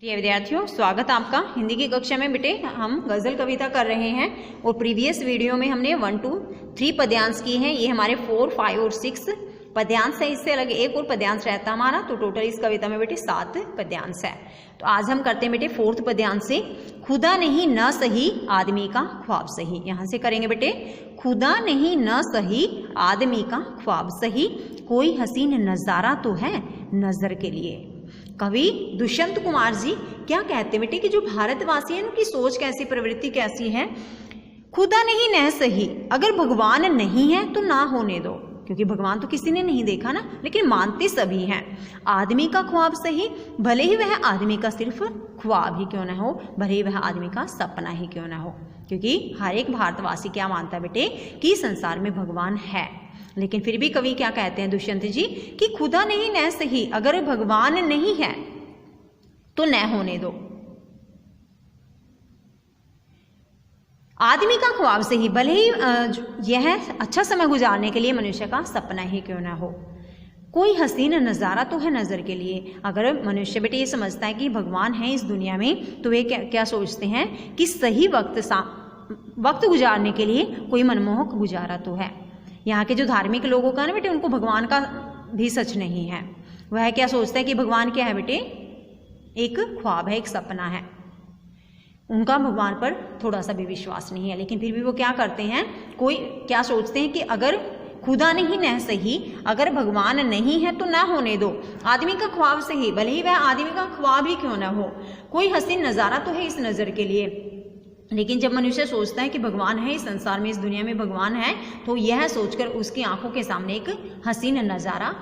प्रिय विद्यार्थियों, स्वागत है आपका हिंदी की कक्षा में। बेटे हम गजल कविता कर रहे हैं और प्रीवियस वीडियो में हमने 1, 2, 3 पद्यांश किए हैं। ये हमारे 4, 5 और 6 पद्यांश है। इससे अलग एक और पद्यांश रहता है हमारा, तो टोटल इस कविता में बेटे 7 पद्यांश है। तो आज हम करते हैं बेटे 4th पद्यांश से। खुदा नहीं न सही आदमी का ख्वाब सही। यहाँ से करेंगे बेटे, खुदा नहीं न सही आदमी का ख्वाब सही, कोई हसीन नजारा तो है नजर के लिए। कवि दुष्यंत कुमार जी क्या कहते हैं बेटे कि जो भारतवासी है उनकी सोच कैसी, प्रवृत्ति कैसी है। खुदा नहीं न सही, अगर भगवान नहीं है तो ना होने दो, क्योंकि भगवान तो किसी ने नहीं देखा ना, लेकिन मानते सभी हैं। आदमी का ख्वाब सही, भले ही वह आदमी का सिर्फ ख्वाब ही क्यों ना हो, भले ही वह आदमी का सपना ही क्यों ना हो, क्योंकि हर एक भारतवासी क्या मानता है बेटे कि संसार में भगवान है। लेकिन फिर भी कवि क्या कहते हैं दुष्यंत जी कि खुदा नहीं न सही, अगर भगवान नहीं है तो न होने दो। आदमी का ख्वाब सही, भले ही यह अच्छा समय गुजारने के लिए मनुष्य का सपना ही क्यों ना हो, कोई हसीन नज़ारा तो है नज़र के लिए। अगर मनुष्य बेटे ये समझता है कि भगवान है इस दुनिया में, तो वे क्या सोचते हैं कि सही वक्त गुजारने के लिए कोई मनमोहक गुजारा तो है। यहाँ के जो धार्मिक लोगों का ना बेटे, उनको भगवान का भी सच नहीं है। वह क्या सोचता है कि भगवान क्या है बेटे, एक ख्वाब है, एक सपना है। उनका भगवान पर थोड़ा सा भी विश्वास नहीं है। लेकिन फिर भी वो क्या करते हैं, कोई क्या सोचते हैं कि अगर खुदा नहीं न सही, अगर भगवान नहीं है तो ना होने दो। आदमी का ख्वाब सही, भले ही वह आदमी का ख्वाब ही क्यों ना हो, कोई हसीन नज़ारा तो है इस नज़र के लिए। लेकिन जब मनुष्य सोचता है कि भगवान है इस संसार में, इस दुनिया में भगवान है, तो यह सोचकर उसकी आंखों के सामने एक हसीन नज़ारा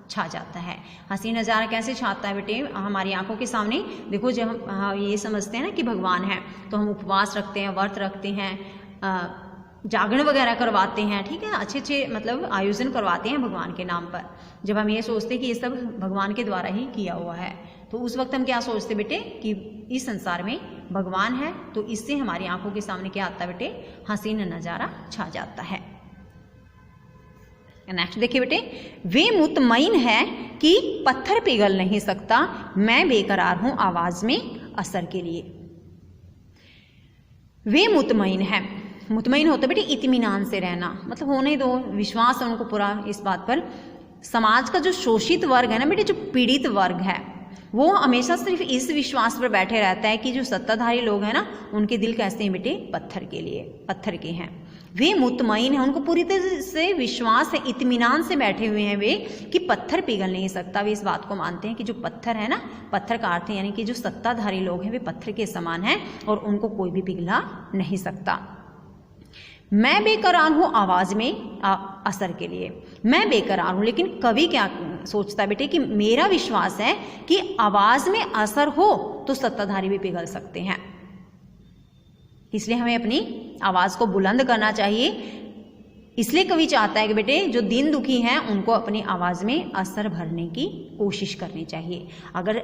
छा जाता है। हसीन नज़ारा कैसे छाता है बेटे हमारी आंखों के सामने? देखो, जब हम ये समझते हैं ना कि भगवान है, तो हम उपवास रखते हैं, व्रत रखते हैं, जागरण वगैरह करवाते हैं, ठीक है, अच्छे मतलब आयोजन करवाते हैं भगवान के नाम पर। जब हम ये सोचते हैं कि ये सब भगवान के द्वारा ही किया हुआ है, तो उस वक्त हम क्या सोचते बेटे कि इस संसार में भगवान है, तो इससे हमारी आंखों के सामने क्या आता है बेटे, हसीन नज़ारा छा जाता है। नेक्स्ट देखिए बेटे, वे मुतमईन है कि पत्थर पिघल नहीं सकता, मैं बेकरार हूं आवाज में असर के लिए। वे मुतमईन है, मुतमईन होता बेटे इत्मीनान से रहना, मतलब होने दो, विश्वास है उनको पूरा इस बात पर। समाज का जो शोषित वर्ग है ना बेटे, जो पीड़ित वर्ग है, वो हमेशा सिर्फ इस विश्वास पर बैठे रहता है कि जो सत्ताधारी लोग हैं ना, उनके दिल कैसे हैं बेटे, पत्थर के हैं। वे मुतमईन हैं, उनको पूरी तरह से विश्वास है, इत्मीनान से बैठे हुए हैं वे कि पत्थर पिघल नहीं सकता। वे इस बात को मानते हैं कि जो पत्थर है ना, पत्थर का अर्थ है यानी कि जो सत्ताधारी लोग हैं वे पत्थर के समान हैं और उनको कोई भी पिघला नहीं सकता। मैं बेकरार हूं आवाज में असर के लिए, मैं बेकरार हूं। लेकिन कवि क्या सोचता है बेटे कि मेरा विश्वास है कि आवाज में असर हो तो सत्ताधारी भी पिघल सकते हैं, इसलिए हमें अपनी आवाज को बुलंद करना चाहिए। इसलिए कवि चाहता है कि बेटे जो दीन दुखी हैं उनको अपनी आवाज में असर भरने की कोशिश करनी चाहिए। अगर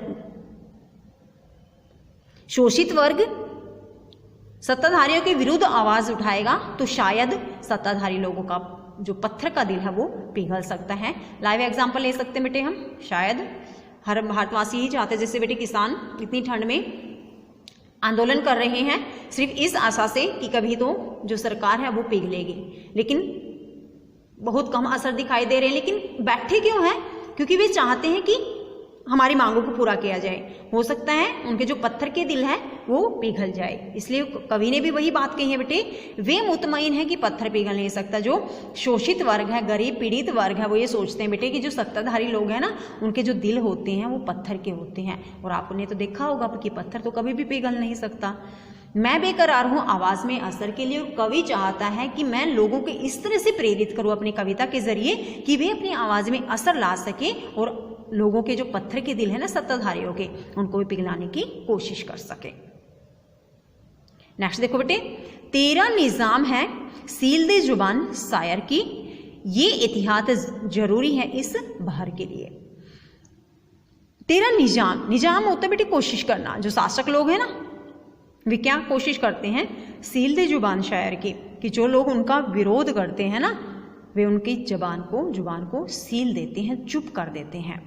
शोषित वर्ग सत्ताधारियों के विरुद्ध आवाज उठाएगा तो शायद सत्ताधारी लोगों का जो पत्थर का दिल है वो पिघल सकता है। लाइव एग्जांपल ले सकते हैं बेटे हम, शायद हर भारतवासी ही चाहते, जैसे बेटे किसान इतनी ठंड में आंदोलन कर रहे हैं सिर्फ इस आशा से कि कभी तो जो सरकार है वो पिघलेगी, लेकिन बहुत कम असर दिखाई दे रहे हैं। लेकिन बैठे क्यों हैं? क्योंकि वे चाहते हैं कि हमारी मांगों को पूरा किया जाए। हो सकता है उनके जो पत्थर के दिल है वो पिघल जाए, इसलिए कवि ने भी वही बात कही है बेटे, वे मुतमईन है कि पत्थर पिघल नहीं सकता। जो शोषित वर्ग है, गरीब पीड़ित वर्ग है, वो ये सोचते हैं बेटे कि जो सत्ताधारी लोग हैं ना, उनके जो दिल होते हैं वो पत्थर के होते हैं, और आपने तो देखा होगा कि पत्थर तो कभी भी पिघल नहीं सकता। मैं बेकरार हूं आवाज में असर के लिए, और कवि चाहता है कि मैं लोगों को इस तरह से प्रेरित करूं अपनी कविता के जरिए कि वे अपनी आवाज में असर ला सके और लोगों के जो पत्थर के दिल है ना सत्ताधारियों के, उनको भी पिघलाने की कोशिश कर सके। नेक्स्ट देखो बेटे, तेरा निजाम है सील दे जुबान शायर की, ये इतिहास जरूरी है इस बहर के लिए। तेरा निजाम होता है बेटे कोशिश करना। जो शासक लोग हैं ना, वे क्या कोशिश करते हैं, सील दे जुबान शायर की, कि जो लोग उनका विरोध करते हैं ना, वे उनकी जुबान को सील देते हैं, चुप कर देते हैं,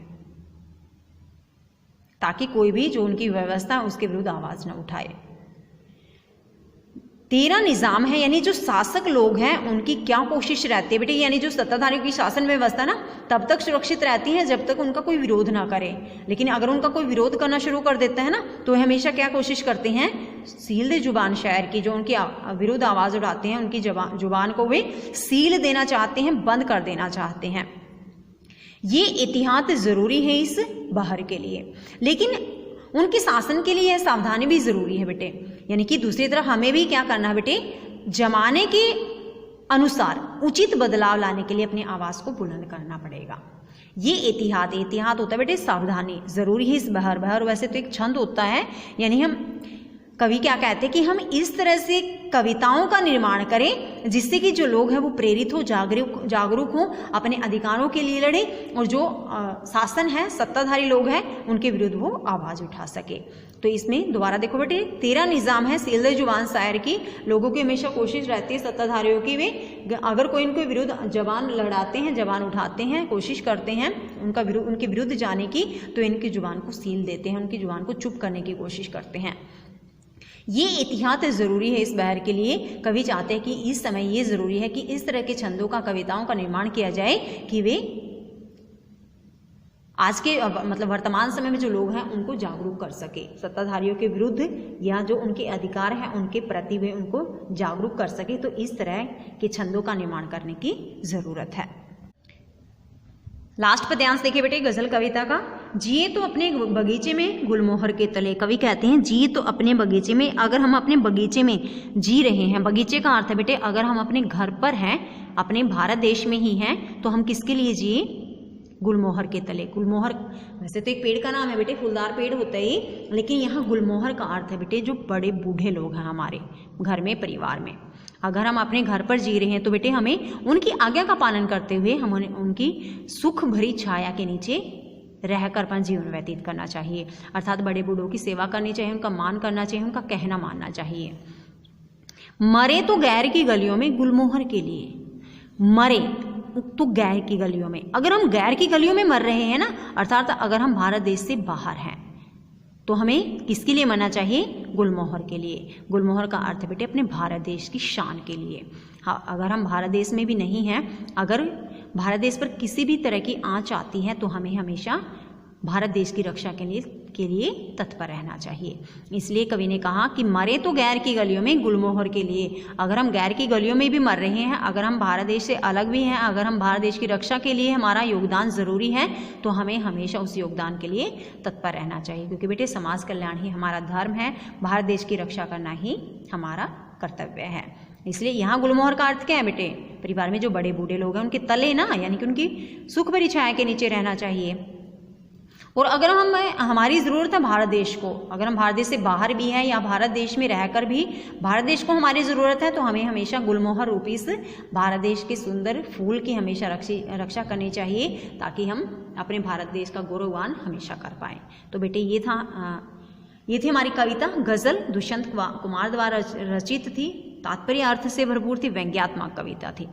ताकि कोई भी जो उनकी व्यवस्था है उसके विरुद्ध आवाज़ न उठाए। 13 निज़ाम है, यानी जो शासक लोग हैं उनकी क्या कोशिश रहती है बेटे, यानी जो सत्ताधारियों की शासन व्यवस्था ना तब तक सुरक्षित रहती है जब तक उनका कोई विरोध ना करे, लेकिन अगर उनका कोई विरोध करना शुरू कर देता है ना तो वे हमेशा क्या कोशिश करते हैं, सील जुबान शायर की, जो उनके विरुद्ध आवाज़ उठाते हैं उनकी जुबान को वे सील देना चाहते हैं, बंद कर देना चाहते हैं। ये एहतियात ज़रूरी है इस बहर के लिए, लेकिन उनके शासन के लिए यह सावधानी भी ज़रूरी है बेटे। यानी कि दूसरी तरफ हमें भी क्या करना है बेटे, जमाने के अनुसार उचित बदलाव लाने के लिए अपनी आवाज़ को बुलंद करना पड़ेगा। ये एहतियात होता है बेटे, सावधानी ज़रूरी है इस बहर। बहर वैसे तो एक छंद होता है, यानी हम कवि क्या कहते हैं कि हम इस तरह से कविताओं का निर्माण करें जिससे कि जो लोग हैं वो प्रेरित हो, जागरूक हो, अपने अधिकारों के लिए लड़े, और जो शासन है, सत्ताधारी लोग हैं, उनके विरुद्ध वो आवाज़ उठा सके। तो इसमें दोबारा देखो बेटे, 13 निज़ाम है सील जुबान शायर की। लोगों की हमेशा कोशिश रहती है, सत्ताधारियों की, वे अगर कोई इनके विरुद्ध जबान लड़ाते हैं, जबान उठाते हैं, कोशिश करते हैं उनके विरुद्ध जाने की, तो इनकी जुबान को सील देते हैं, उनकी जुबान को चुप करने की कोशिश करते हैं। ये एहतियात ज़रूरी है इस बहर के लिए। कवि चाहते हैं कि इस समय ये ज़रूरी है कि इस तरह के छंदों का, कविताओं का निर्माण किया जाए कि वे आज के मतलब वर्तमान समय में जो लोग हैं उनको जागरूक कर सके, सत्ताधारियों के विरुद्ध या जो उनके अधिकार हैं उनके प्रति वे उनको जागरूक कर सके। तो इस तरह के छंदों का निर्माण करने की ज़रूरत है। लास्ट पद्यांश देखिए बेटे गजल कविता का। जिए तो अपने बगीचे में गुलमोहर के तले। कवि कहते हैं जिए तो अपने बगीचे में। अगर हम अपने बगीचे में जी रहे हैं, बगीचे का अर्थ है बेटे अगर हम अपने घर पर हैं, अपने भारत देश में ही हैं, तो हम किसके लिए जिए, गुलमोहर के तले। गुलमोहर वैसे तो एक पेड़ का नाम है बेटे, फूलदार पेड़ होता है ये, लेकिन यहाँ गुलमोहर का अर्थ है बेटे जो बड़े बूढ़े लोग हैं हमारे घर में, परिवार में। अगर हम अपने घर पर जी रहे हैं तो बेटे हमें उनकी आज्ञा का पालन करते हुए हम उनकी सुख भरी छाया के नीचे रहकर अपना जीवन व्यतीत करना चाहिए। अर्थात बड़े बूढ़ों की सेवा करनी चाहिए, उनका मान करना चाहिए, उनका कहना मानना चाहिए। मरे तो गैर की गलियों में गुलमोहर के लिए। मरे तो गैर की गलियों में, अगर हम गैर की गलियों में मर रहे हैं ना, अर्थात अगर हम भारत देश से बाहर हैं, तो हमें किसके लिए मरना चाहिए, गुलमोहर के लिए। गुलमोहर का अर्थ बेटे अपने भारत देश की शान के लिए। हाँ, अगर हम भारत देश में भी नहीं हैं, अगर भारत देश पर किसी भी तरह की आंच आती है तो हमें हमेशा भारत देश की रक्षा के लिए तत्पर रहना चाहिए। इसलिए कवि ने कहा कि मरे तो गैर की गलियों में गुलमोहर के लिए। अगर हम गैर की गलियों में भी मर रहे हैं, अगर हम भारत देश से अलग भी हैं, अगर हम भारत देश की रक्षा के लिए हमारा योगदान ज़रूरी है, तो हमें हमेशा उस योगदान के लिए तत्पर रहना चाहिए। क्योंकि बेटे समाज कल्याण ही हमारा धर्म है, भारत देश की रक्षा करना ही हमारा कर्तव्य है। इसलिए यहाँ गुलमोहर का अर्थ क्या है बेटे, परिवार में जो बड़े बूढ़े लोग हैं उनके तले ना, यानी कि उनकी सुख भरी छाया के नीचे रहना चाहिए। और अगर हमारी ज़रूरत है भारत देश को, अगर हम भारत देश से बाहर भी हैं या भारत देश में रहकर भी भारत देश को हमारी ज़रूरत है, तो हमें हमेशा गुलमोहर रूपी इस भारत देश के सुंदर फूल की हमेशा रक्षा करनी चाहिए, ताकि हम अपने भारत देश का गौरवगान हमेशा कर पाएँ। तो बेटे ये थी हमारी कविता गज़ल, दुष्यंत कुमार द्वारा रचित थी, तात्पर्य अर्थ से भरपूर थी, व्यंग्यात्मक कविता थी।